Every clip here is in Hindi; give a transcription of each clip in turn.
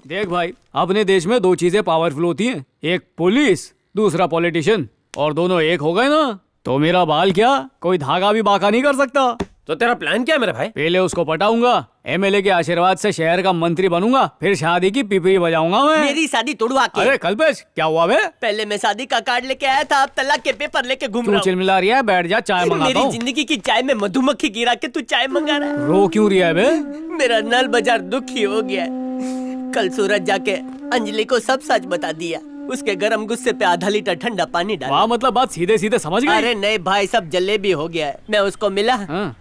देख भाई, अपने देश में दो चीजें पावरफुल होती हैं, एक पुलिस, दूसरा पॉलिटिशियन, और दोनों एक हो गए ना तो मेरा बाल क्या कोई धागा भी बाका नहीं कर सकता। तो तेरा प्लान क्या है मेरे भाई? पहले उसको पटाऊंगा, एमएलए के आशीर्वाद से शहर का मंत्री बनूंगा, फिर शादी की पिपरी बजाऊंगा मैं। मेरी शादी तोड़वा के। अरे कल्पेश, क्या हुआ बे? पहले मैं शादी का कार्ड लेके आया था, अब तलाक के पेपर लेके घूम रहा तू चिलमिला रही है, बैठ जा, चाय मंगाता मेरी हूँ। जिंदगी की चाय में मधुमक्खी गिरा के तू चाय मंगा रहा है। रो क्यों रही है बे? मेरा नल बाजार दुखी हो गया है। कल सूरज जाके अंजलि को सब सच बता दिया। उसके गरम गुस्से पे आधा लीटर ठंडा पानी डाला। वाह, मतलब बात सीधे सीधे समझ गई। अरे नहीं भाई, सब जलेबी हो गया है। मैं उसको मिला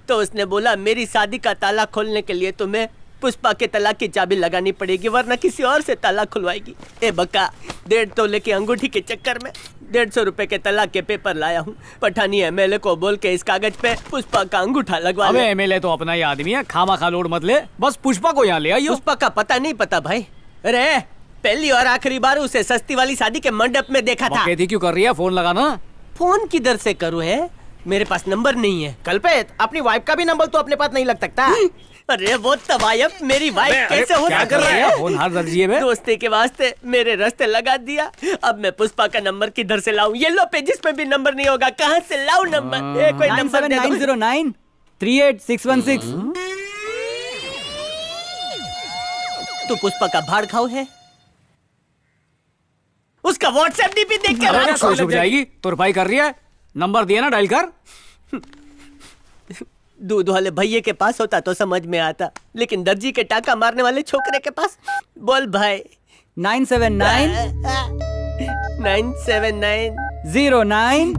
तो उसने बोला मेरी शादी का ताला खोलने के लिए तुम्हें पुष्पा के तलाक की चाबी लगानी पड़ेगी, वरना किसी और से ताला खुलवाएगी। ए बक्का, 1.5 तोले की अंगूठी के चक्कर में 150 रुपए के तलाक के पेपर लाया हूँ। पठानी एमएलए को बोल के इस कागज पे पुष्पा का अंगूठा लगवा अबे ले। एमएलए तो अपना ही आदमी है, खामा खा लोड मत ले, बस पुष्पा को यहाँ ले आइयो। पुष्पा का पता नहीं पता भाई। अरे पहली और आखिरी बार उसे सस्ती वाली शादी के मंडप में देखा था। बकैती क्यों कर रही है? फोन लगाना। फोन किधर से करूँ है? मेरे पास नंबर नहीं है। कल्पेत, अपनी वाइफ का भी नंबर तो अपने पास नहीं लग सकता। अरे वो तवायफ मेरी वाइफ कैसे हो क्या सकता कर रही है? है? फोन हाथ दर्जी है बे? दोस्ती के वास्ते मेरे रास्ते लगा दिया। अब मैं पुष्पा का नंबर किधर से लाऊं? येलो पेजेस पे भी नंबर नहीं होगा, कहाँ से लाऊं नंबर? ए, कोई नंबर दे दो। 9790938616। तू पुष्पा का भाड़ खाओ है? उसका व्हाट्सएप डीपी देख के अरे खुश हो जाएगी, तुरपाई कर रही है। नंबर दिया ना, डायल कर। दूध वाले भैये के पास होता तो समझ में आता, लेकिन दर्जी के टाका मारने वाले छोकरे के पास। बोल भाई। 979 979 09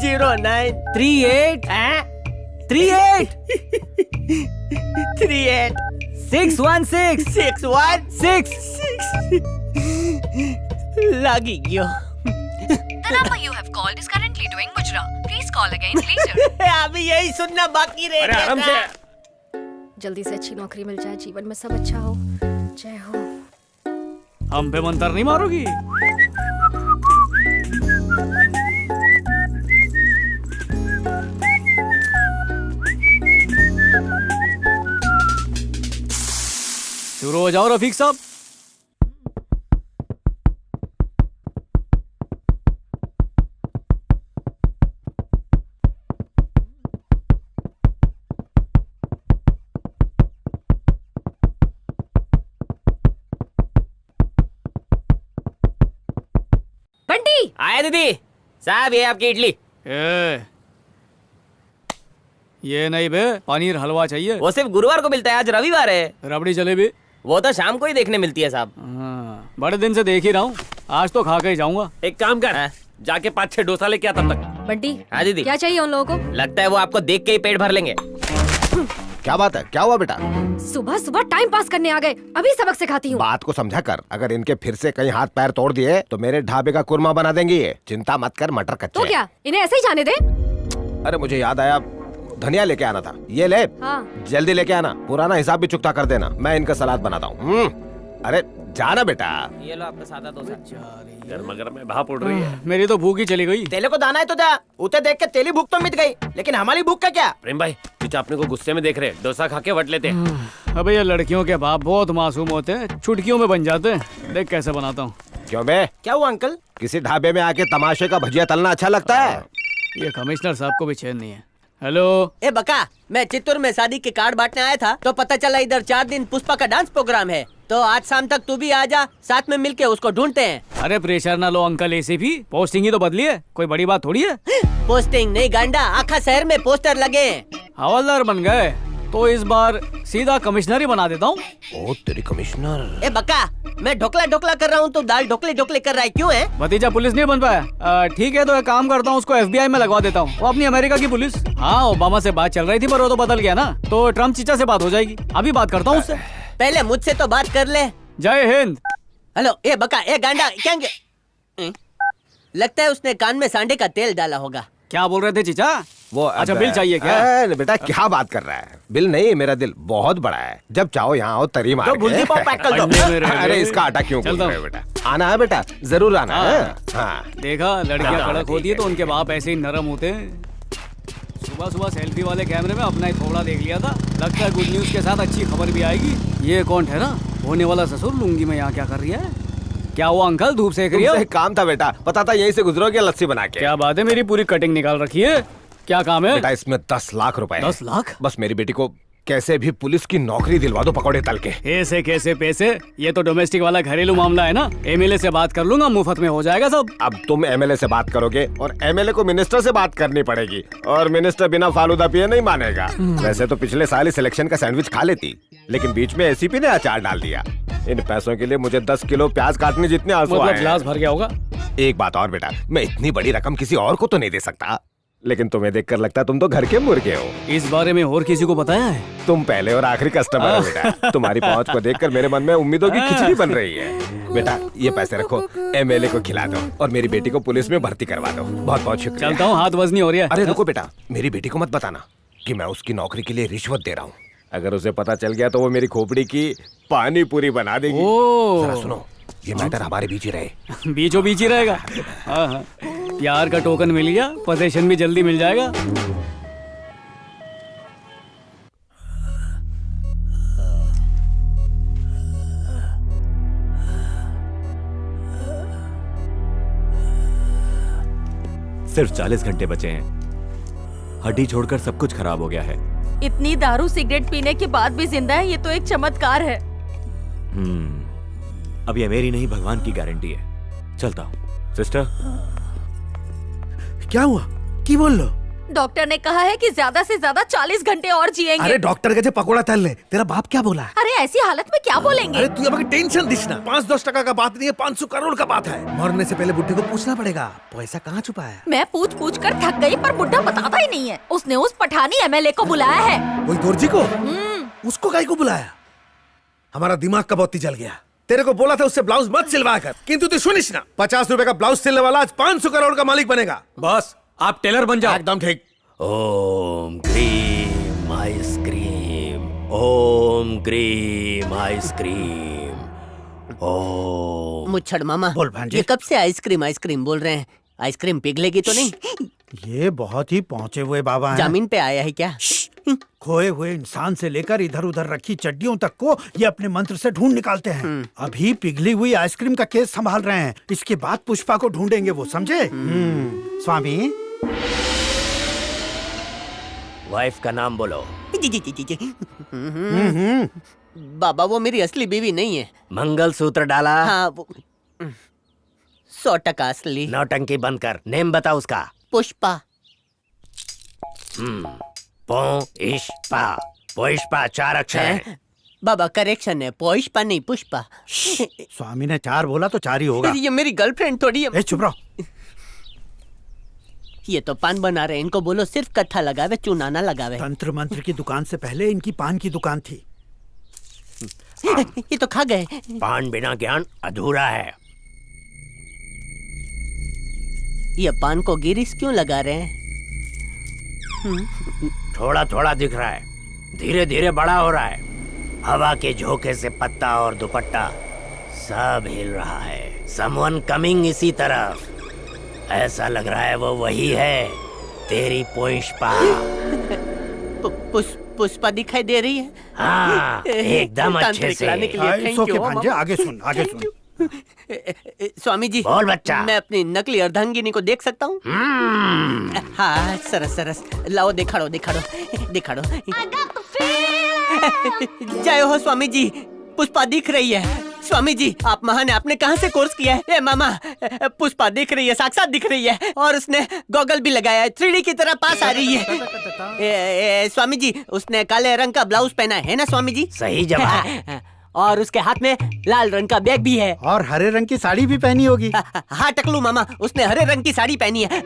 09 38 38 38 616 616 लागी गयो। The number you have called is currently doing Mujra. Please call again later. अभी यही सुनना बाकी रह अरे गया आराम था। से। जल्दी से अच्छी नौकरी मिल जाए, जीवन में सब अच्छा हो। जय हो। हम पे मंतर नहीं मारोगी? शुरू हो जाओ रफीक साहब। बंटी, आया दीदी साहब, ये आपकी इडली। ये नहीं बे, पनीर हलवा चाहिए। वो सिर्फ गुरुवार को मिलता है, आज रविवार है। रबड़ी जलेबी? वो तो शाम को ही देखने मिलती है साहब। हाँ, बड़े दिन से देख ही रहा हूँ, आज तो खा के ही जाऊंगा। एक काम कर, हाँ। जाके 5-6 डोसा लेके आ तब तक। बंटी, हाँ दीदी। क्या चाहिए उन लोगों को? लगता है वो आपको देख के ही पेट भर लेंगे। क्या बात है? क्या हुआ बेटा? सुबह सुबह टाइम पास करने आ गए, अभी सबक सिखाती हूँ। बात को समझा कर, अगर इनके फिर से कहीं हाथ पैर तोड़ दिए तो मेरे ढाबे का कुरमा बना देंगी ये। चिंता मत कर, मटर कच्चे तो क्या इन्हें ऐसे ही जाने दे? अरे मुझे याद आया, धनिया लेके आना था। ये ले। हाँ। जल्दी लेके आना, पुराना हिसाब भी चुकता कर देना, मैं इनका सलाद बनाता हूँ। अरे जाना बेटा। ये लो आपका सादा डोसा। गर्मा गर्म में भाप उड़ रही है। मेरी तो भूख ही चली गई। तेले को दाना है तो जा, उसे देख के तेली भूख तो मिट गई, लेकिन हमारी भूख का क्या? प्रेम भाई, तुझे अपने को गुस्से में देख रहे, डोसा खा के वट लेते हैं। अबे ये लड़कियों के बाप बहुत मासूम होते हैं, चुटकियों में बन जाते हैं। देख कैसे बनाता हूँ। क्यों बे? क्या हुआ अंकल? किसी ढाबे में आके तमाशे का भजिया तलना अच्छा लगता है? ये कमिश्नर साहब को भी चैन नहीं है। हेलो। ए बका, मैं चित्तूर में शादी के कार्ड बांटने आया था तो पता चला इधर 4 दिन पुष्पा का डांस प्रोग्राम है, तो आज शाम तक तू भी आ जा, साथ में मिलके उसको ढूंढते हैं। अरे प्रेशर ना लो अंकल, एसीपी पोस्टिंग ही तो बदली है, कोई बड़ी बात थोड़ी है। पोस्टिंग नहीं गांडा, आखा शहर में पोस्टर लगे हैं। हवलदार बन गए तो इस बार सीधा कमिश्नर ही बना देता हूँ। ओ तेरी कमिश्नर। ए बका, मैं ढोकला ढोकला कर रहा हूँ तो दाल ढोकले ढोकले कर रहा है, क्यों है? भतीजा पुलिस नहीं बन पाया? ठीक है, तो एक काम करता हूँ, उसको FBI में लगवा देता हूँ, वो अपनी अमेरिका की पुलिस। हाँ, ओबामा से बात चल रही थी पर वो तो बदल गया ना, तो ट्रम्प चीचा से बात हो जाएगी। अभी बात करता हूँ उससे। पहले मुझसे तो बात कर ले। जय हिंद। हेलो। ए बका, ए गांडा, क्या लगता है उसने कान में सांडे का तेल डाला होगा। क्या बोल रहे थे चीचा? वो अच्छा, बिल चाहिए क्या? अरे बेटा क्या बात कर रहा है? बिल नहीं, मेरा दिल बहुत बड़ा है, जब चाहो यहाँ आओ, तरी मार तो बुल्दी पाव पैक कर दो। अंडे में रह गए। अरे इसका आटा क्यों चलता गूंथ रहे हो बेटा? आना है बेटा, जरूर आना है। हाँ। देखा, लड़कियां कड़क होती है तो उनके बाप ऐसे ही नरम होते हैं। सुबह सुबह सेल्फी वाले कैमरे में अपना ही थोड़ा देख लिया था। लगता है गुड न्यूज के साथ अच्छी खबर भी आएगी। ये कौन ठहरा? होने वाला ससुर लुंगी में यहाँ क्या कर रही है? क्या हुआ अंकल, धूप सेक रही तुमसे हो? एक काम था बेटा, पता था यहीं से गुजरोगे लस्सी बना के। क्या बात है, मेरी पूरी कटिंग निकाल रखी है। क्या काम है? बेटा इसमें 10 लाख रुपए है। 10 लाख? बस मेरी बेटी को कैसे भी पुलिस की नौकरी दिलवा दो पकौड़े तल के। ऐसे कैसे पैसे? ये तो डोमेस्टिक वाला घरेलू मामला है ना। एमएलए से बात कर लूंगा, मुफ्त में हो जाएगा सब। अब तुम एमएलए से बात करोगे और एमएलए को मिनिस्टर से बात करनी पड़ेगी, और मिनिस्टर बिना फालूदा पिए नहीं मानेगा। वैसे तो पिछले साल ही सिलेक्शन का सैंडविच खा लेती, लेकिन बीच में एसीपी ने अचार डाल दिया। इन पैसों के लिए मुझे 10 किलो प्याज काटने जितने आंसू मतलब आए। गिलास भर गया होगा। एक बात और बेटा, मैं इतनी बड़ी रकम किसी और को तो नहीं दे सकता, लेकिन तुम्हें देखकर लगता है तुम तो घर के मुर्गे हो। इस बारे में और किसी को बताया है? तुम पहले और आखिरी कस्टमर हो बेटा। तुम्हारी पहुंच को देखकर मेरे मन में उम्मीदों की खिचड़ी बन रही है। बेटा ये पैसे रखो, एमएलए को खिला दो और मेरी बेटी को पुलिस में भर्ती करवा दो। बहुत बहुत शुक्रिया। चलता हूँ, हाथ वजनी हो रही है। अरे रुको बेटा, मेरी बेटी को मत बताना कि मैं उसकी नौकरी के लिए रिश्वत दे रहा हूँ। अगर उसे पता चल गया तो वो मेरी खोपड़ी की पानी पूरी बना देगी। ओ। जरा सुनो, ये मैटर हमारे बीच ही रहे। बीचों बीच ही रहेगा। हाँ हाँ, प्यार का टोकन मिल गया, पोजीशन भी जल्दी मिल जाएगा। सिर्फ 40 घंटे बचे हैं। हड्डी छोड़कर सब कुछ खराब हो गया है। इतनी दारू सिगरेट पीने के बाद भी जिंदा है, ये तो एक चमत्कार है। अब ये मेरी नहीं भगवान की गारंटी है। चलता हूँ। सिस्टर, क्या हुआ? की बोल लो। डॉक्टर ने कहा है कि ज्यादा से ज्यादा 40 घंटे और जिएंगे। अरे डॉक्टर कहते पकोड़ा तल ले। तेरा बाप क्या बोला है? अरे ऐसी हालत में क्या बोलेंगे? अरे तू अब टेंशन दिसना। 5-10 टका का बात नहीं है, 500 करोड़ का बात है। मरने से पहले बुढ़े को पूछना पड़ेगा पैसा कहाँ छुपा है। मैं पूछ पूछ कर थक गई, पर बुढ़ा बताता ही नहीं है। उसने उस पठानी एमएलए को बुलाया है। वही दोरजी को? उसको काहे को बुलाया? हमारा दिमाग का बत्ती जल गया। तेरे को बोला था उससे ब्लाउज मत सिलवा कर, किंतु तू सुनिस ना। 50 रुपए का ब्लाउज सिलने वाला आज 500 करोड़ का मालिक बनेगा। बॉस आप टेलर बन जाओ। एकदम ठीक। ओम क्रीम आइसक्रीम, ओम क्रीम आइसक्रीम, ओम। मुच्छड़ मामा, बोल भांजे। ये कब से आइसक्रीम आइसक्रीम बोल रहे हैं? आइसक्रीम पिघलेगी तो नहीं? ये बहुत ही पहुंचे हुए बाबा हैं। जामीन पे आया है क्या? खोए हुए इंसान से लेकर इधर उधर रखी चड्डियों तक को ये अपने मंत्र से ढूंढ निकालते हैं। अभी पिघली हुई आइसक्रीम का केस संभाल रहे हैं। इसके बाद पुष्पा को ढूंढेंगे वो, समझे? स्वामी, वाइफ का नाम बोलो। बाबा वो मेरी असली बीवी नहीं है। मंगलसूत्र डाला? हाँ वो 100% असली। नौटंकी बंद कर, नेम बता उसका। पुष्पा। पुष्पा, पुष्पा 4 अक्षर है। बाबा करेक्शन है, पुष्पा नहीं पुष्पा। स्वामी ने 4 बोला तो 4 ही होगा। ये मेरी गर्लफ्रेंड थोड़ी है। ए चुप रहो। ये तो पान बना रहे हैं, इनको बोलो सिर्फ कत्था लगावे, चूना ना लगावे। तंत्र मंत्र की दुकान से पहले इनकी पान की दुकान थी। ये तो खा गए। पान बिना ज्ञान अधूरा है। ये पान को गिरिस क्यों लगा रहे हैं? थोड़ा थोड़ा दिख रहा है, धीरे धीरे बड़ा हो रहा है। हवा के झोंके से पत्ता और दुपट्टा सब हिल रहा है। समवन कमिंग इसी तरफ। ऐसा लग रहा है वो वही है, तेरी पुष्पा। पुष्पा दिखाई दे रही है? हाँ, एकदम अच्छे से। ओके भांजे, आगे सुन, आगे सुन। स्वामी जी, बोल बच्चा। मैं अपनी नकली अर्धांगिनी को देख सकता हूँ? हाँ सरस सरस, लाओ दिखाड़ो दिखाड़ो दिखाड़ो। जय हो स्वामी जी, पुष्पा दिख रही है। स्वामी जी आप महान है, आपने कहाँ से कोर्स किया है? ए मामा, पुष्पा दिख रही है, साक्षात दिख रही है, और उसने गॉगल भी लगाया है, 3D की तरह पास आ रही है। स्वामी जी उसने काले रंग का ब्लाउज पहना है ना स्वामी जी? सही जवाब। और उसके हाथ में लाल रंग का बैग भी है। और हरे रंग की साड़ी भी पहनी होगी। हाँ टकलू मामा, उसने हरे रंग की साड़ी पहनी है।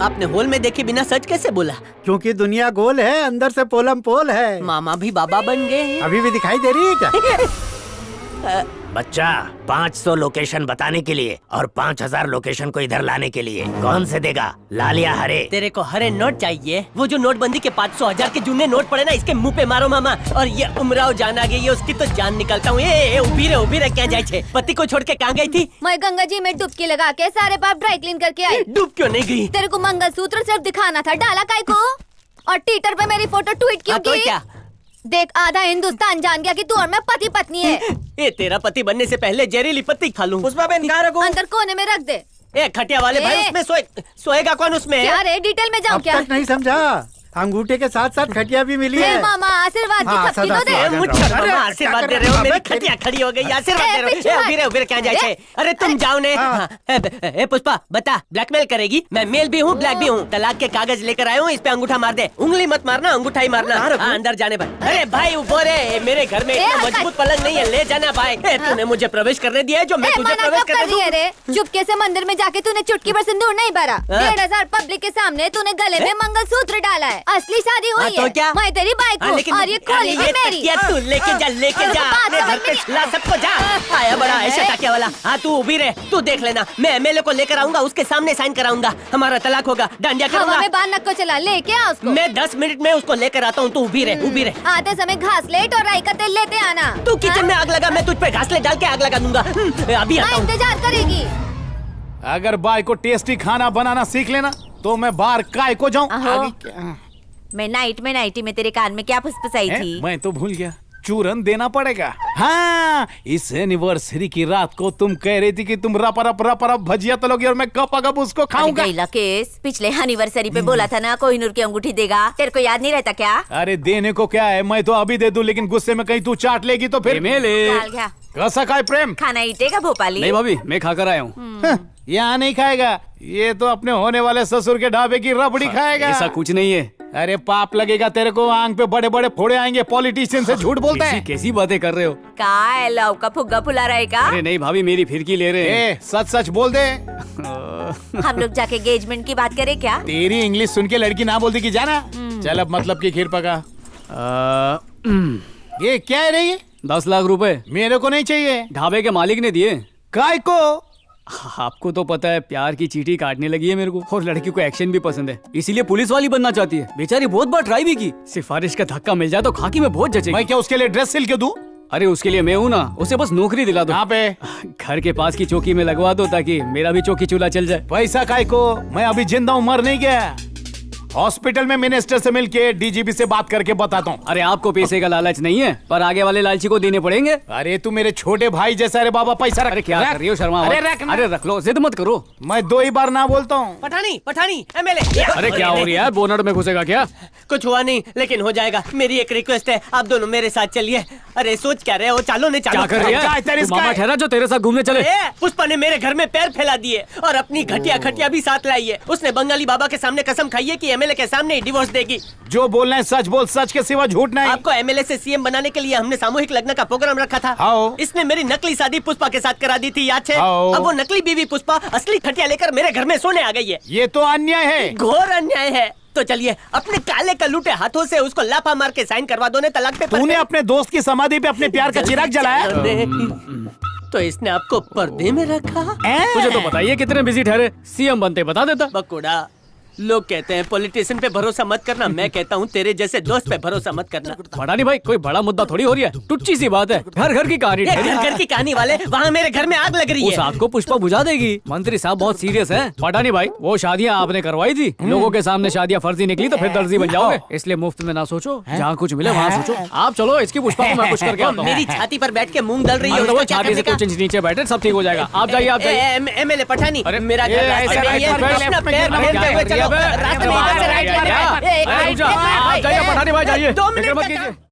आपने होल में देखे बिना सच कैसे बोला? क्योंकि दुनिया गोल है, अंदर से पोलम पोल है। मामा भी बाबा बन गए। अभी भी दिखाई दे रही है क्या? बच्चा 500 लोकेशन बताने के लिए और 5000 लोकेशन को इधर लाने के लिए कौन से देगा, लाल या हरे? तेरे को हरे नोट चाहिए? वो जो नोटबंदी के 500 1000 के जुन्ने नोट पड़े ना, इसके मुंह पे मारो मामा। और ये उमराव जान आ गई है, उसकी तो जान निकलता हूँ। उभी रे क्या जाए छे? पति को छोड़ के कहाँ गई थी? मैं गंगा जी में डुबकी लगा के सारे पाप ड्राई क्लीन करके आई। डूब क्यों नहीं गई? तेरे को मंगलसूत्र सिर्फ दिखाना था, डाला काय को? और ट्विटर पे मेरी फोटो ट्वीट क्यों तो की? क्या? देख, आधा हिंदुस्तान जान गया कि तू और मैं पति पत्नी है। ये तेरा पति बनने से पहले जहरीली पत्ती खा लूं। पुष्पा बहन कहाँ रखूं? अंदर कोने में रख दे। ए खटिया वाले भाई, उसमें सोएगा कौन उसमें? क्या रे, डिटेल में जाऊँ अब क्या? तक नहीं समझा, अंगूठे के साथ साथ खटिया भी मिली ए है। मामा, आशीर्वाद हाँ, की थपकी तो सदा दे। मुझे अरे, आशीर्वाद क्या दे कर रहे हो? रहे हो? मेरी अबे, खटिया खड़ी हो गई, आशीर्वाद दे रहे हो? उभी रहे क्या जाए छे? अरे तुम जाओ ने। हाँ, ए पुष्पा बता, ब्लैकमेल करेगी? मैं मेल भी हूँ, ब्लैक भी हूँ। तलाक के कागज लेकर आया हूँ, इस पे अंगूठा मार दे। उंगली मत मारना, अंगूठा ही मारना। हाँ, अंदर जाने भाई। अरे भाई वो रे, मेरे घर में इतना मजबूत पलंग नहीं है, ले जाना भाई। तूने मुझे प्रवेश करने दिया है जो मैं तुझे प्रवेश करने दूं? रे चुपके से मंदिर में जाके तूने चुटकी भर सिंदूर नहीं भरा। 1500 पब्लिक के सामने तूने गले में मंगलसूत्र डाला है। असली शादी हुई तो है। क्या? मैं तेरी बाइक हूँ और ये खोली है मेरी। तू लेके जा, लेके जा अपने घर पे ला सबको जा। आया बड़ा ऐसा टाकिया वाला। हाँ तू उभी रहे, तू देख लेना, मैं एमएलए को लेकर आऊंगा, उसके सामने साइन कराऊंगा, हमारा तलाक होगा, डांडिया हवा करूंगा। में बांध नक्को चला, लेके आ उसको। मैं 10 मिनट में उसको लेकर आता हूँ, तू उभी रहे, उभी रहे। आते समय घास लेट और राई का तेल लेते आना। तू किचन में आग लगा, मैं तुझ पे घासले डाल के आग लगा दूंगा। अभी आता मैं हूँ। इंतजार करेगी। अगर बाई को टेस्टी खाना बनाना सीख लेना तो मैं बाहर काय को जाऊं। अहो। आगे क्या? मैं नाइटी में तेरे कान में क्या फुसफुसाई थी? मैं तो भूल गया, चूरन देना पड़ेगा। हाँ, इस एनिवर्सरी की रात को तुम कह रही थी कि तुम रप भजिया तलोगी और मैं कप उसको खाऊंगा। केस पिछले एनिवर्सरी पे बोला था ना, कोहिनूर की अंगूठी देगा। तेरे को याद नहीं रहता क्या? अरे देने को क्या है, मैं तो अभी दे दूं, लेकिन गुस्से में कहीं तू चाट लेगी तो फिर डाल गया। कैसा खाए प्रेम? खाना ईटेगा भोपाली? नहीं भाभी, मैं खाकर आया हूँ। यहाँ नहीं खाएगा, ये तो अपने होने वाले ससुर के ढाबे की रबड़ी खाएगा। ऐसा कुछ नहीं है। अरे पाप लगेगा तेरे को, आंख पे बड़े बड़े फोड़े आएंगे, पॉलिटिशियन से झूठ बोलता है। कैसी बातें कर रहे हो? का लव का फुग्गा फुला रहे का? अरे नहीं भाभी, मेरी फिरकी ले रहे हैं। सच सच बोल दे। हम लोग जाके एंगेजमेंट की बात करें क्या? तेरी इंग्लिश सुन के लड़की ना बोलती कि जाना। चल अब मतलब की खीर पका। ये क्या है रे? ये 10 लाख रुपए मेरे को नहीं चाहिए, ढाबे के मालिक ने दिए। काय को? आपको तो पता है, प्यार की चीटी काटने लगी है मेरे को, और लड़की को एक्शन भी पसंद है, इसीलिए पुलिस वाली बनना चाहती है। बेचारी बहुत बार ट्राई भी की, सिफारिश का धक्का मिल जाए तो खाकी में बहुत जचेगी। मैं क्या उसके लिए ड्रेस सिल के दूं? अरे उसके लिए मैं हूँ ना, उसे बस नौकरी दिला दो। यहाँ पे घर के पास की चौकी में लगवा दो, ताकि मेरा भी चौकी चूल्हा चल जाए। पैसा काय को? मैं अभी जिंदा हूँ, मर नहीं गया। हॉस्पिटल में मिनिस्टर से मिलके डीजीपी से बात करके बताता हूँ। अरे आपको पैसे का लालच नहीं है, पर आगे वाले लालची को देने पड़ेंगे। अरे तू मेरे छोटे भाई जैसा। अरे बाबा पैसा रख। अरे क्या कर रही हो शर्मा? अरे रख ना। अरे रख लो, जिद मत करो। मैं 2 ही बार ना बोलता हूँ। पठानी एमएलए। अरे क्या हो रही है, बोनट में घुसेगा क्या? कुछ हुआ नहीं, लेकिन हो जाएगा। मेरी एक रिक्वेस्ट है, आप दोनों मेरे साथ चलिए। अरे सोच क्या रहे हो? चालो नहीं चालो। क्या कर रही है? तू मामा ठहरा जो तेरे साथ घूमने चले। पुष्पा ने मेरे घर में पैर फैला दिए और अपनी घटिया खटिया भी साथ लाई है। उसने बंगाली बाबा के सामने कसम खाई है कि एमएलए के सामने डिवोर्स देगी। जो बोलना है सच बोल, सच के सिवा झूठ नहीं। आपको एमएलए से सीएम बनाने के लिए हमने सामूहिक लग्न का प्रोग्राम रखा था। आओ। इसने मेरी नकली शादी पुष्पा के साथ करा दी थी, याद है? आओ। अब वो नकली बीवी पुष्पा असली खटिया लेकर मेरे घर में सोने आ गई है। ये तो अन्याय है, घोर अन्याय है। तो चलिए अपने काले कलूटे हाथों से उसको लाफा मार के साइन करवा दो ने तलाक पे। तूने अपने दोस्त की समाधि पे अपने प्यार का चिराग जलाया। तो इसने आपको पर्दे में रखा? तुझे तो बताइए कितने बिजी ठहरे, सीएम बनते बता देता। बकुड़ा, लोग कहते हैं पॉलिटिशियन पे भरोसा मत करना, मैं कहता हूँ तेरे जैसे दोस्त पे भरोसा मत करना। बड़ा नहीं भाई, कोई बड़ा मुद्दा थोड़ी हो रही है, टुच्ची सी बात है। घर घर की कहानी ठहरी। घर की कहानी वाले, वहाँ मेरे घर में आग लग रही उस है। आग को पुष्पा बुझा देगी। मंत्री साहब बहुत सीरियस हैं। पता नहीं भाई, वो शादियाँ आपने करवाई थी, लोगों के सामने शादियाँ फर्जी निकली तो फिर दर्जी बन जाओगे। इसलिए मुफ्त में ना सोचो, जहाँ कुछ मिले वहाँ सोचो। आप चलो, इसकी पुष्पा को मैं कुछ करके आता हूँ। मेरी छाती पर बैठ के मूंग दल रही है, वो उसको क्या छाती से करने का? कुछ इंच नीचे बैठे, सब ठीक हो जाइए। आप जाइए, आप जाइए। एमएलए पठानी, अरे, मेरा ये घर रास्ते ऐसा में ही है, राइट पर अपना लेफ्ट में पैर गिरना, फेरते क्या हुए कर रही है चलो। बे? रास्ते में इधर से राइट पर है। अरे रुक जाओ, आप जाइए, पठानी भाई जाइए। 2 मिनट फिक्र मत का कीजिए। काम।